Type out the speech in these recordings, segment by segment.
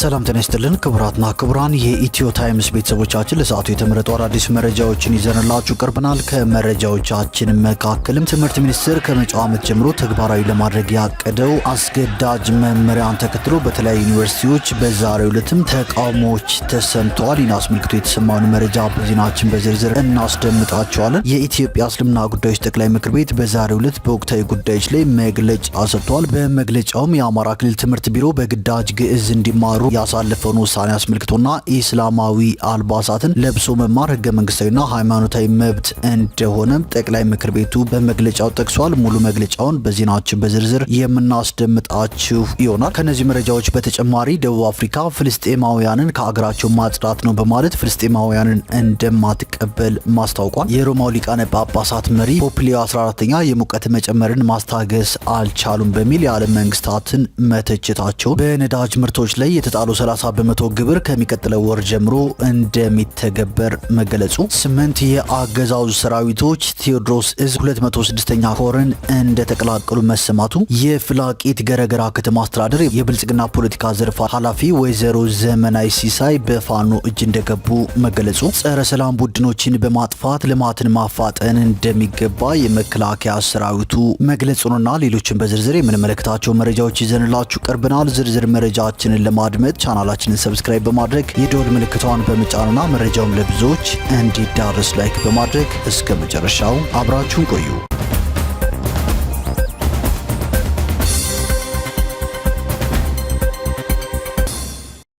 ሰላም ጤና ይስጥልን ክቡራትና ክቡራን የኢትዮ ታይምስ ቤተሰቦቻችን ለሰዓቱ የተመረጡ አዳዲስ መረጃዎችን ይዘንላችሁ ቀርበናል። ከመረጃዎቻችን መካከልም ትምህርት ሚኒስቴር ከመጪው ዓመት ጀምሮ ተግባራዊ ለማድረግ ያቀደው አስገዳጅ መመሪያን ተከትሎ በተለያዩ ዩኒቨርሲቲዎች በዛሬው ዕለትም ተቃውሞዎች ተሰምተዋል። ይህን አስመልክቶ የተሰማውን መረጃ በዜናችን በዝርዝር እናስደምጣቸዋለን። የኢትዮጵያ እስልምና ጉዳዮች ጠቅላይ ምክር ቤት በዛሬው ዕለት በወቅታዊ ጉዳዮች ላይ መግለጫ ሰጥቷል። በመግለጫውም የአማራ ክልል ትምህርት ቢሮ በግዳጅ ግዕዝ እንዲማሩ ያሳለፈውን ውሳኔ አስመልክቶና ኢስላማዊ አልባሳትን ለብሶ መማር ህገ መንግስታዊና ሃይማኖታዊ መብት እንደሆነ ጠቅላይ ምክር ቤቱ በመግለጫው ጠቅሷል። ሙሉ መግለጫውን በዜናችን በዝርዝር የምናስደምጣችሁ ይሆናል። ከነዚህ መረጃዎች በተጨማሪ ደቡብ አፍሪካ ፍልስጤማውያንን ከአገራቸው ማጽዳት ነው በማለት ፍልስጤማውያንን እንደማትቀበል ማስታወቋል። የሮማው ሊቃነ ጳጳሳት መሪ ፖፕ ሊዮ 14ኛ የሙቀት መጨመርን ማስታገስ አልቻሉም በሚል የዓለም መንግስታትን መተቸታቸውን በነዳጅ ምርቶች ላይ የተጣሉ 30 በመቶ ግብር ከሚቀጥለው ወር ጀምሮ እንደሚተገበር መገለጹ፣ 8 የአገዛዙ ሰራዊቶች ቴዎድሮስ እዝ 206ኛ ኮርን እንደተቀላቀሉ መሰማቱ፣ የፍላቂት ገረገራ ከተማ አስተዳደር የብልጽግና ፖለቲካ ዘርፍ ኃላፊ ወይዘሮ ዘመናዊ ሲሳይ በፋኖ እጅ እንደገቡ መገለጹ፣ ጸረ ሰላም ቡድኖችን በማጥፋት ልማትን ማፋጠን እንደሚገባ የመከላከያ ሰራዊቱ መግለጹንና ሌሎችን በዝርዝር የምንመለከታቸው መረጃዎች ይዘንላችሁ ቀርበናል። ዝርዝር መረጃችንን ለማድመጥ ቻናላችንን ሰብስክራይብ በማድረግ የደወል ምልክቷን በመጫንና መረጃውን ለብዙዎች እንዲዳረስ ላይክ በማድረግ እስከ መጨረሻው አብራችሁን ቆዩ።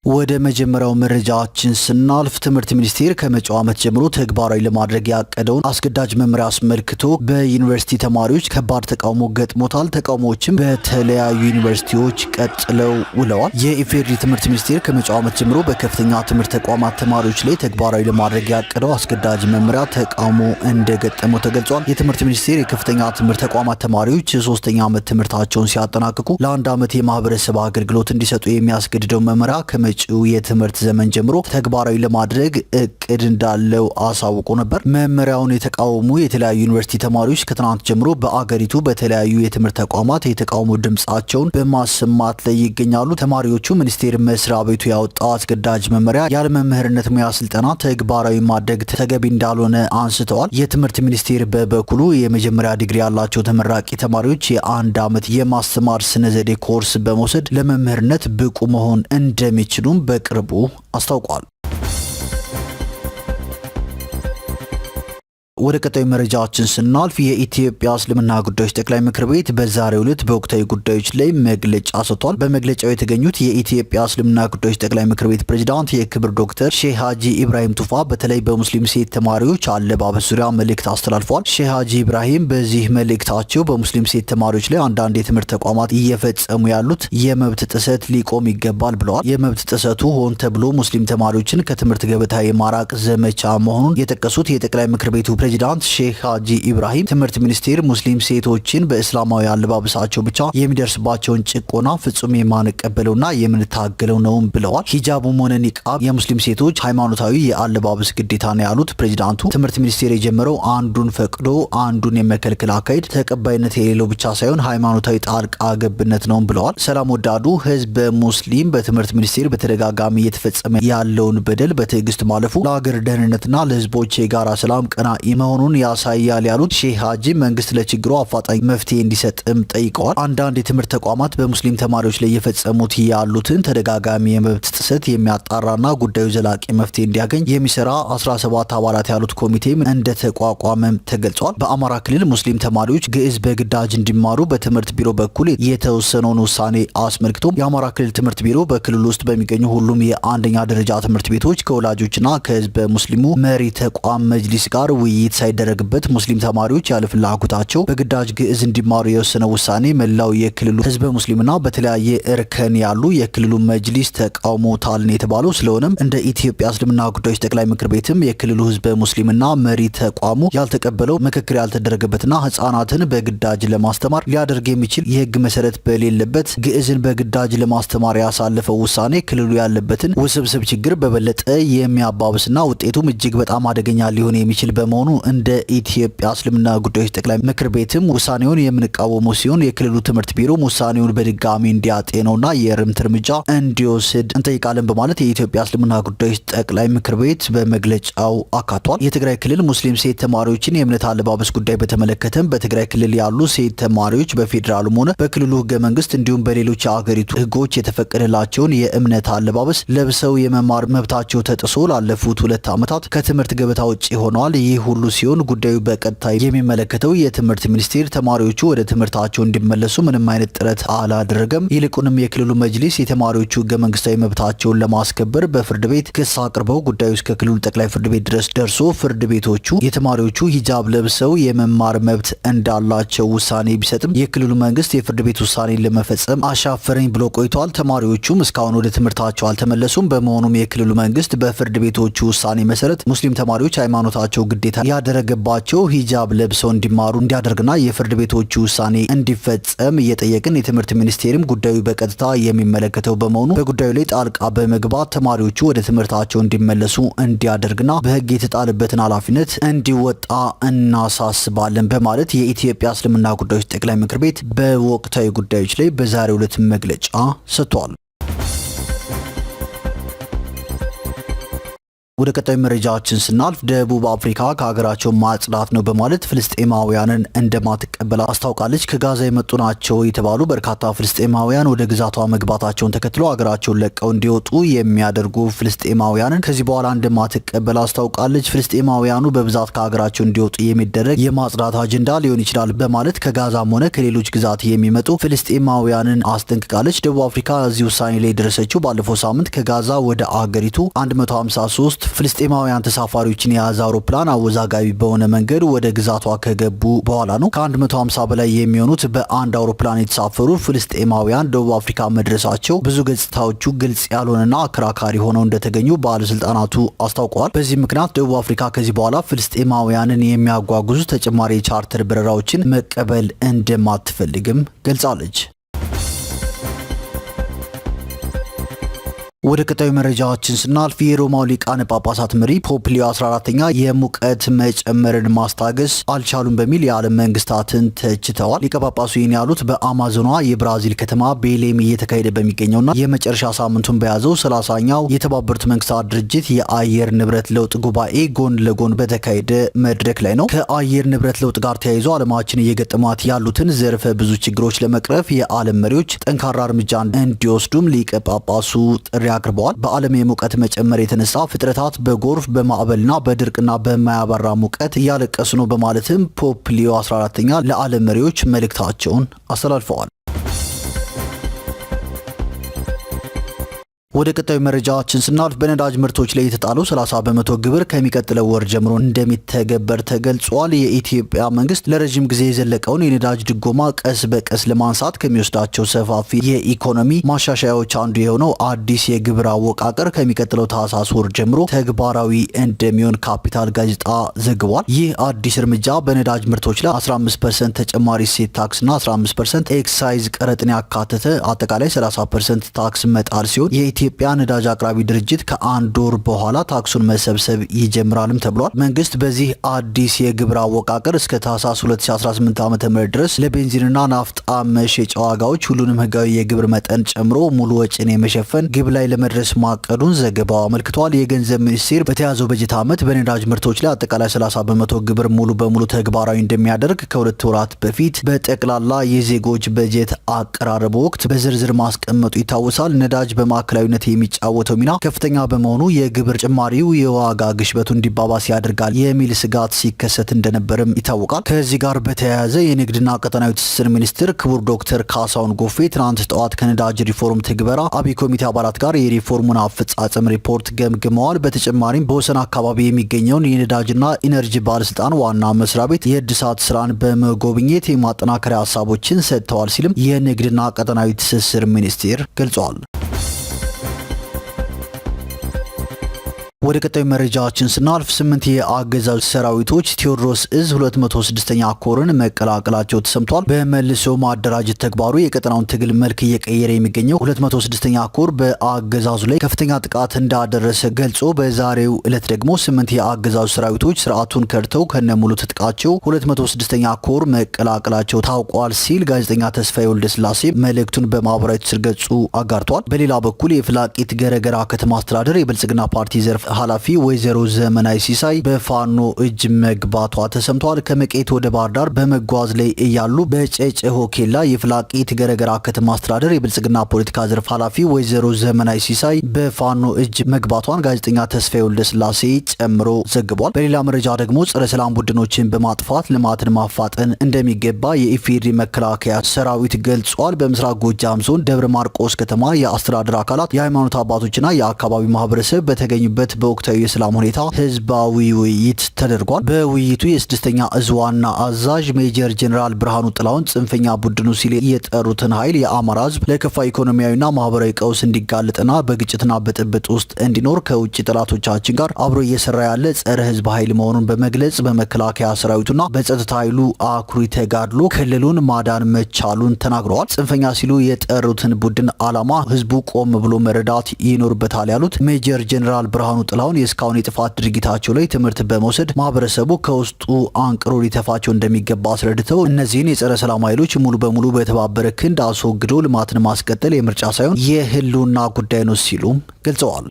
ወደ መጀመሪያው መረጃችን ስናልፍ ትምህርት ሚኒስቴር ከመጪው ዓመት ጀምሮ ተግባራዊ ለማድረግ ያቀደውን አስገዳጅ መመሪያ አስመልክቶ በዩኒቨርሲቲ ተማሪዎች ከባድ ተቃውሞ ገጥሞታል። ተቃውሞዎችም በተለያዩ ዩኒቨርሲቲዎች ቀጥለው ውለዋል። የኢፌዴሪ ትምህርት ሚኒስቴር ከመጪው ዓመት ጀምሮ በከፍተኛ ትምህርት ተቋማት ተማሪዎች ላይ ተግባራዊ ለማድረግ ያቀደው አስገዳጅ መመሪያ ተቃውሞ እንደገጠመው ተገልጿል። የትምህርት ሚኒስቴር የከፍተኛ ትምህርት ተቋማት ተማሪዎች የሶስተኛ ዓመት ትምህርታቸውን ሲያጠናቅቁ ለአንድ ዓመት የማህበረሰብ አገልግሎት እንዲሰጡ የሚያስገድደው መመሪያ ከመጪው የትምህርት ዘመን ጀምሮ ተግባራዊ ለማድረግ እቅድ እንዳለው አሳውቆ ነበር። መመሪያውን የተቃወሙ የተለያዩ ዩኒቨርሲቲ ተማሪዎች ከትናንት ጀምሮ በአገሪቱ በተለያዩ የትምህርት ተቋማት የተቃውሞ ድምጻቸውን በማሰማት ላይ ይገኛሉ። ተማሪዎቹ ሚኒስቴር መስሪያ ቤቱ ያወጣው አስገዳጅ መመሪያ ያለ መምህርነት ሙያ ስልጠና ተግባራዊ ማድረግ ተገቢ እንዳልሆነ አንስተዋል። የትምህርት ሚኒስቴር በበኩሉ የመጀመሪያ ዲግሪ ያላቸው ተመራቂ ተማሪዎች የአንድ ዓመት የማስተማር ስነ ዘዴ ኮርስ በመውሰድ ለመምህርነት ብቁ መሆን እንደሚችሉ በቅርቡ አስታውቋል። ወደ ቀጣዩ መረጃችን ስናልፍ የኢትዮጵያ እስልምና ጉዳዮች ጠቅላይ ምክር ቤት በዛሬው ዕለት በወቅታዊ ጉዳዮች ላይ መግለጫ ሰጥቷል። በመግለጫው የተገኙት የኢትዮጵያ እስልምና ጉዳዮች ጠቅላይ ምክር ቤት ፕሬዝዳንት የክብር ዶክተር ሼህ ሀጂ ኢብራሂም ቱፋ በተለይ በሙስሊም ሴት ተማሪዎች አለባበስ ዙሪያ መልእክት አስተላልፈዋል። ሼህ ሀጂ ኢብራሂም በዚህ መልእክታቸው በሙስሊም ሴት ተማሪዎች ላይ አንዳንድ የትምህርት ተቋማት እየፈጸሙ ያሉት የመብት ጥሰት ሊቆም ይገባል ብለዋል። የመብት ጥሰቱ ሆን ተብሎ ሙስሊም ተማሪዎችን ከትምህርት ገበታ የማራቅ ዘመቻ መሆኑን የጠቀሱት የጠቅላይ ምክር ቤቱ ፕሬዚዳንት ሼህ ሀጂ ኢብራሂም ትምህርት ሚኒስቴር ሙስሊም ሴቶችን በእስላማዊ አለባበሳቸው ብቻ የሚደርስባቸውን ጭቆና ፍጹም የማንቀበለውና የምንታገለው ነው ብለዋል። ሂጃብም ሆነ ኒቃብ የሙስሊም ሴቶች ሃይማኖታዊ የአለባበስ ግዴታ ነው ያሉት ፕሬዚዳንቱ ትምህርት ሚኒስቴር የጀመረው አንዱን ፈቅዶ አንዱን የመከልከል አካሄድ ተቀባይነት የሌለው ብቻ ሳይሆን ሃይማኖታዊ ጣልቃ ገብነት ነው ብለዋል። ሰላም ወዳዱ ህዝብ ሙስሊም በትምህርት ሚኒስቴር በተደጋጋሚ እየተፈጸመ ያለውን በደል በትዕግስት ማለፉ ለሀገር ደህንነትና ለህዝቦች የጋራ ሰላም ቀናኢ መሆኑን ያሳያል ያሉት ሼህ ሀጂ መንግስት ለችግሩ አፋጣኝ መፍትሄ እንዲሰጥም ጠይቀዋል። አንዳንድ የትምህርት ተቋማት በሙስሊም ተማሪዎች ላይ የፈጸሙት ያሉትን ተደጋጋሚ የመብት ጥሰት የሚያጣራና ጉዳዩ ዘላቂ መፍትሄ እንዲያገኝ የሚሰራ 17 አባላት ያሉት ኮሚቴም እንደተቋቋመም ተገልጿል። በአማራ ክልል ሙስሊም ተማሪዎች ግዕዝ በግዳጅ እንዲማሩ በትምህርት ቢሮ በኩል የተወሰነውን ውሳኔ አስመልክቶ የአማራ ክልል ትምህርት ቢሮ በክልል ውስጥ በሚገኙ ሁሉም የአንደኛ ደረጃ ትምህርት ቤቶች ከወላጆችና ከህዝበ ሙስሊሙ መሪ ተቋም መጅሊስ ጋር ውይይት ሳይደረግበት ሙስሊም ተማሪዎች ያለ ፍላጎታቸው በግዳጅ ግዕዝ እንዲማሩ የወሰነው ውሳኔ መላው የክልሉ ህዝበ ሙስሊምና በተለያየ እርከን ያሉ የክልሉ መጅሊስ ተቃውሞታል ነው የተባለው። ስለሆነም እንደ ኢትዮጵያ እስልምና ጉዳዮች ጠቅላይ ምክር ቤትም የክልሉ ህዝበ ሙስሊምና መሪ ተቋሙ ያልተቀበለው ምክክር ያልተደረገበትና ህጻናትን በግዳጅ ለማስተማር ሊያደርግ የሚችል የህግ መሰረት በሌለበት ግዕዝን በግዳጅ ለማስተማር ያሳለፈው ውሳኔ ክልሉ ያለበትን ውስብስብ ችግር በበለጠ የሚያባብስና ውጤቱም እጅግ በጣም አደገኛ ሊሆን የሚችል በመሆኑ እንደ ኢትዮጵያ እስልምና ጉዳዮች ጠቅላይ ምክር ቤትም ውሳኔውን የምንቃወሙ ሲሆን የክልሉ ትምህርት ቢሮ ውሳኔውን በድጋሚ እንዲያጤነውና የእርምት እርምጃ እንዲወስድ እንጠይቃለን በማለት የኢትዮጵያ እስልምና ጉዳዮች ጠቅላይ ምክር ቤት በመግለጫው አካቷል። የትግራይ ክልል ሙስሊም ሴት ተማሪዎችን የእምነት አለባበስ ጉዳይ በተመለከተም በትግራይ ክልል ያሉ ሴት ተማሪዎች በፌዴራሉም ሆነ በክልሉ ህገ መንግስት እንዲሁም በሌሎች የአገሪቱ ህጎች የተፈቀደላቸውን የእምነት አለባበስ ለብሰው የመማር መብታቸው ተጥሶ ላለፉት 2 ዓመታት ከትምህርት ገበታ ውጭ ሆነዋል። ይህ ሁሉ ሲሆን ጉዳዩ በቀጥታ የሚመለከተው የትምህርት ሚኒስቴር ተማሪዎቹ ወደ ትምህርታቸው እንዲመለሱ ምንም አይነት ጥረት አላደረገም። ይልቁንም የክልሉ መጅሊስ የተማሪዎቹ ህገ መንግስታዊ መብታቸውን ለማስከበር በፍርድ ቤት ክስ አቅርበው ጉዳዩ እስከ ክልሉ ጠቅላይ ፍርድ ቤት ድረስ ደርሶ ፍርድ ቤቶቹ የተማሪዎቹ ሂጃብ ለብሰው የመማር መብት እንዳላቸው ውሳኔ ቢሰጥም የክልሉ መንግስት የፍርድ ቤት ውሳኔን ለመፈጸም አሻፈረኝ ብሎ ቆይቷል። ተማሪዎቹም እስካሁን ወደ ትምህርታቸው አልተመለሱም። በመሆኑም የክልሉ መንግስት በፍርድ ቤቶቹ ውሳኔ መሰረት ሙስሊም ተማሪዎች ሃይማኖታቸው ግዴታ ያደረገባቸው ሂጃብ ለብሰው እንዲማሩ እንዲያደርግና የፍርድ ቤቶቹ ውሳኔ እንዲፈጸም እየጠየቅን የትምህርት ሚኒስቴርም ጉዳዩ በቀጥታ የሚመለከተው በመሆኑ በጉዳዩ ላይ ጣልቃ በመግባት ተማሪዎቹ ወደ ትምህርታቸው እንዲመለሱ እንዲያደርግና በህግ የተጣለበትን ኃላፊነት እንዲወጣ እናሳስባለን በማለት የኢትዮጵያ እስልምና ጉዳዮች ጠቅላይ ምክር ቤት በወቅታዊ ጉዳዮች ላይ በዛሬው ዕለት መግለጫ ሰጥቷል። ወደ ቀጣይ መረጃችን ስናልፍ ደቡብ አፍሪካ ከሀገራቸው ማጽዳት ነው በማለት ፍልስጤማውያንን እንደማትቀበል አስታውቃለች። ከጋዛ የመጡ ናቸው የተባሉ በርካታ ፍልስጤማውያን ወደ ግዛቷ መግባታቸውን ተከትሎ ሀገራቸውን ለቀው እንዲወጡ የሚያደርጉ ፍልስጤማውያንን ከዚህ በኋላ እንደማትቀበል አስታውቃለች። ፍልስጤማውያኑ በብዛት ከሀገራቸው እንዲወጡ የሚደረግ የማጽዳት አጀንዳ ሊሆን ይችላል በማለት ከጋዛም ሆነ ከሌሎች ግዛት የሚመጡ ፍልስጤማውያንን አስጠንቅቃለች። ደቡብ አፍሪካ እዚህ ውሳኔ ላይ የደረሰችው ባለፈው ሳምንት ከጋዛ ወደ አገሪቱ 153 ፍልስጤማውያን ተሳፋሪዎችን የያዘ አውሮፕላን አወዛጋቢ በሆነ መንገድ ወደ ግዛቷ ከገቡ በኋላ ነው። ከ150 በላይ የሚሆኑት በአንድ አውሮፕላን የተሳፈሩ ፍልስጤማውያን ደቡብ አፍሪካ መድረሳቸው ብዙ ገጽታዎቹ ግልጽ ያልሆነና አከራካሪ ሆነው እንደተገኙ ባለስልጣናቱ አስታውቀዋል። በዚህ ምክንያት ደቡብ አፍሪካ ከዚህ በኋላ ፍልስጤማውያንን የሚያጓጉዙ ተጨማሪ የቻርተር በረራዎችን መቀበል እንደማትፈልግም ገልጻለች። ወደ ቀጣዩ መረጃችን ስናልፍ የሮማው ሊቃነ ጳጳሳት መሪ ፖፕ ሊዮ 14ኛ የሙቀት መጨመርን ማስታገስ አልቻሉም በሚል የዓለም መንግስታትን ተችተዋል። ሊቀ ጳጳሱ ይህን ያሉት በአማዞኗ የብራዚል ከተማ ቤሌም እየተካሄደ በሚገኘውና የመጨረሻ ሳምንቱን በያዘው 30ኛው የተባበሩት መንግስታት ድርጅት የአየር ንብረት ለውጥ ጉባኤ ጎን ለጎን በተካሄደ መድረክ ላይ ነው። ከአየር ንብረት ለውጥ ጋር ተያይዞ ዓለማችን እየገጠሟት ያሉትን ዘርፈ ብዙ ችግሮች ለመቅረፍ የዓለም መሪዎች ጠንካራ እርምጃ እንዲወስዱም ሊቀ ጳጳሱ ጥሪ አቅርበዋል። በዓለም የሙቀት መጨመር የተነሳ ፍጥረታት በጎርፍ በማዕበልና በድርቅና በማያባራ ሙቀት እያለቀሱ ነው በማለትም ፖፕ ሊዮ 14ኛ ለዓለም መሪዎች መልእክታቸውን አስተላልፈዋል። ወደ ቀጣዩ መረጃችን ስናልፍ በነዳጅ ምርቶች ላይ የተጣለው 30 በመቶ ግብር ከሚቀጥለው ወር ጀምሮ እንደሚተገበር ተገልጿል። የኢትዮጵያ መንግስት ለረጅም ጊዜ የዘለቀውን የነዳጅ ድጎማ ቀስ በቀስ ለማንሳት ከሚወስዳቸው ሰፋፊ የኢኮኖሚ ማሻሻያዎች አንዱ የሆነው አዲስ የግብር አወቃቀር ከሚቀጥለው ታህሳስ ወር ጀምሮ ተግባራዊ እንደሚሆን ካፒታል ጋዜጣ ዘግቧል። ይህ አዲስ እርምጃ በነዳጅ ምርቶች ላይ 15% ተጨማሪ እሴት ታክስና 15% ኤክሳይዝ ቀረጥን ያካተተ አጠቃላይ 30% ታክስ መጣል ሲሆን የኢትዮጵያ ነዳጅ አቅራቢ ድርጅት ከአንድ ወር በኋላ ታክሱን መሰብሰብ ይጀምራልም ተብሏል። መንግስት በዚህ አዲስ የግብር አወቃቀር እስከ ታህሳስ 2018 ዓ.ም ድረስ ለቤንዚንና ናፍጣ መሸጫ ዋጋዎች ሁሉንም ህጋዊ የግብር መጠን ጨምሮ ሙሉ ወጪን የመሸፈን ግብ ላይ ለመድረስ ማቀዱን ዘገባው አመልክቷል። የገንዘብ ሚኒስቴር በተያዘው በጀት ዓመት በነዳጅ ምርቶች ላይ አጠቃላይ 30 በመቶ ግብር ሙሉ በሙሉ ተግባራዊ እንደሚያደርግ ከ2 ወራት በፊት በጠቅላላ የዜጎች በጀት አቀራረብ ወቅት በዝርዝር ማስቀመጡ ይታወሳል። ነዳጅ በማዕከላዊ የሚጫወተው ሚና ከፍተኛ በመሆኑ የግብር ጭማሪው የዋጋ ግሽበቱ እንዲባባስ ያደርጋል የሚል ስጋት ሲከሰት እንደነበርም ይታወቃል። ከዚህ ጋር በተያያዘ የንግድና ቀጠናዊ ትስስር ሚኒስትር ክቡር ዶክተር ካሳሁን ጎፌ ትናንት ጠዋት ከነዳጅ ሪፎርም ትግበራ አብይ ኮሚቴ አባላት ጋር የሪፎርሙን አፈጻጸም ሪፖርት ገምግመዋል። በተጨማሪም በወሰን አካባቢ የሚገኘውን የነዳጅና ኢነርጂ ባለስልጣን ዋና መስሪያ ቤት የእድሳት ስራን በመጎብኘት የማጠናከሪያ ሀሳቦችን ሰጥተዋል ሲልም የንግድና ቀጠናዊ ትስስር ሚኒስቴር ገልጿል። ወደ ቀጣዩ መረጃችን ስናልፍ 8 የአገዛዙ ሰራዊቶች ቴዎድሮስ እዝ 206ኛ ኮርን መቀላቀላቸው ተሰምቷል። በመልሶ ማደራጀት ተግባሩ የቀጠናውን ትግል መልክ እየቀየረ የሚገኘው 206ኛ ኮር በአገዛዙ ላይ ከፍተኛ ጥቃት እንዳደረሰ ገልጾ በዛሬው ዕለት ደግሞ 8 የአገዛዙ ሰራዊቶች ስርዓቱን ከድተው ከነሙሉ ትጥቃቸው 206ኛ ኮር መቀላቀላቸው ታውቋል ሲል ጋዜጠኛ ተስፋዬ ወልደስላሴ መልእክቱን በማህበራዊ ትስስር ገጹ አጋርቷል። በሌላ በኩል የፍላቂት ገረገራ ከተማ አስተዳደር የብልጽግና ፓርቲ ዘርፍ ኃላፊ ወይዘሮ ዘመናዊ ሲሳይ በፋኖ እጅ መግባቷ ተሰምቷል። ከመቄት ወደ ባህር ዳር በመጓዝ ላይ እያሉ በጨጨሆ ኬላ የፍላቂት ገረገራ ከተማ አስተዳደር የብልጽግና ፖለቲካ ዘርፍ ኃላፊ ወይዘሮ ዘመናዊ ሲሳይ በፋኖ እጅ መግባቷን ጋዜጠኛ ተስፋዬ ወልደስላሴ ጨምሮ ዘግቧል። በሌላ መረጃ ደግሞ ጸረ ሰላም ቡድኖችን በማጥፋት ልማትን ማፋጠን እንደሚገባ የኢፌዴሪ መከላከያ ሰራዊት ገልጿል። በምስራቅ ጎጃም ዞን ደብረ ማርቆስ ከተማ የአስተዳደር አካላት፣ የሃይማኖት አባቶችና የአካባቢው ማህበረሰብ በተገኙበት በወቅታዊ የሰላም ሁኔታ ህዝባዊ ውይይት ተደርጓል። በውይይቱ የስድስተኛ እዝ ዋና አዛዥ ሜጀር ጀነራል ብርሃኑ ጥላውን ጽንፈኛ ቡድኑ ሲል የጠሩትን ኃይል የአማራ ህዝብ ለከፋ ኢኮኖሚያዊና ማህበራዊ ቀውስ እንዲጋለጥና በግጭትና በጥብጥ ውስጥ እንዲኖር ከውጭ ጠላቶቻችን ጋር አብሮ እየሰራ ያለ ጸረ ህዝብ ኃይል መሆኑን በመግለጽ በመከላከያ ሰራዊቱና በጸጥታ ኃይሉ አኩሪ ተጋድሎ ክልሉን ማዳን መቻሉን ተናግረዋል። ጽንፈኛ ሲሉ የጠሩትን ቡድን ዓላማ ህዝቡ ቆም ብሎ መረዳት ይኖርበታል ያሉት ሜጀር ጀነራል ብርሃኑ ጥላውን የእስካሁን የጥፋት ድርጊታቸው ላይ ትምህርት በመውሰድ ማህበረሰቡ ከውስጡ አንቅሮ ሊተፋቸው እንደሚገባ አስረድተው እነዚህን የጸረ ሰላም ኃይሎች ሙሉ በሙሉ በተባበረ ክንድ አስወግዶ ልማትን ማስቀጠል የምርጫ ሳይሆን የህልውና ጉዳይ ነው ሲሉም ገልጸዋል።